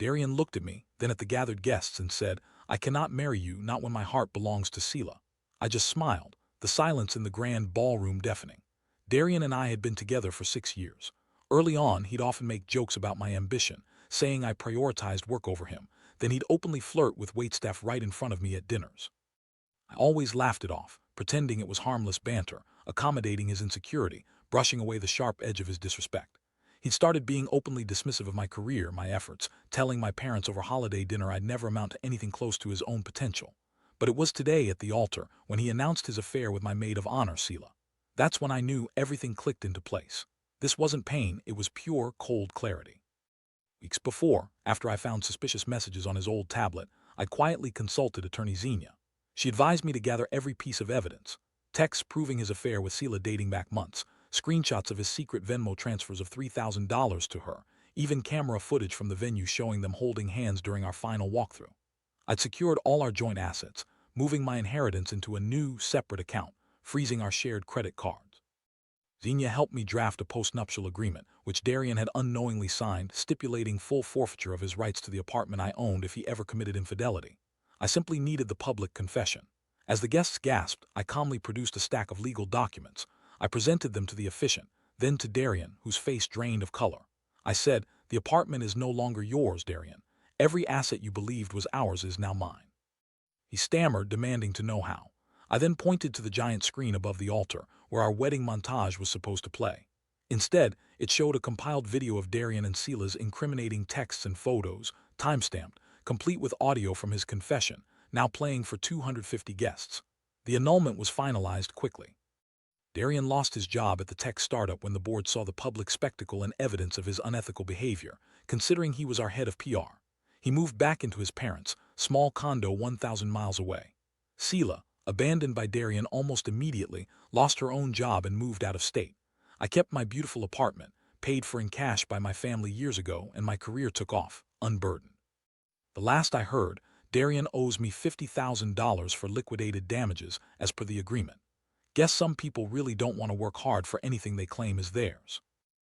Darian looked at me, then at the gathered guests and said, "I cannot marry you, not when my heart belongs to Sela." I just smiled, the silence in the grand ballroom deafening. Darian and I had been together for 6 years. Early on, he'd often make jokes about my ambition, saying I prioritized work over him. Then he'd openly flirt with waitstaff right in front of me at dinners. I always laughed it off, pretending it was harmless banter, accommodating his insecurity, brushing away the sharp edge of his disrespect. He'd started being openly dismissive of my career, my efforts, telling my parents over holiday dinner I'd never amount to anything close to his own potential. But it was today at the altar when he announced his affair with my maid of honor, Sela. That's when I knew everything clicked into place. This wasn't pain, it was pure, cold clarity. Weeks before, after I found suspicious messages on his old tablet, I quietly consulted attorney Xenia. She advised me to gather every piece of evidence: texts proving his affair with Sela dating back months, screenshots of his secret Venmo transfers of $3,000 to her, even camera footage from the venue showing them holding hands during our final walkthrough. I'd secured all our joint assets, moving my inheritance into a new, separate account, freezing our shared credit cards. Xenia helped me draft a post-nuptial agreement, which Darian had unknowingly signed, stipulating full forfeiture of his rights to the apartment I owned if he ever committed infidelity. I simply needed the public confession. As the guests gasped, I calmly produced a stack of legal documents. I presented them to the officiant, then to Darian, whose face drained of color. I said, "The apartment is no longer yours, Darian. Every asset you believed was ours is now mine." He stammered, demanding to know how. I then pointed to the giant screen above the altar, where our wedding montage was supposed to play. Instead, it showed a compiled video of Darian and Sela's incriminating texts and photos, timestamped, complete with audio from his confession, now playing for 250 guests. The annulment was finalized quickly. Darian lost his job at the tech startup when the board saw the public spectacle and evidence of his unethical behavior, considering he was our head of PR. He moved back into his parents' small condo 1,000 miles away. Sela, abandoned by Darian almost immediately, lost her own job and moved out of state. I kept my beautiful apartment, paid for in cash by my family years ago, and my career took off, unburdened. The last I heard, Darian owes me $50,000 for liquidated damages as per the agreement. Guess some people really don't want to work hard for anything they claim is theirs.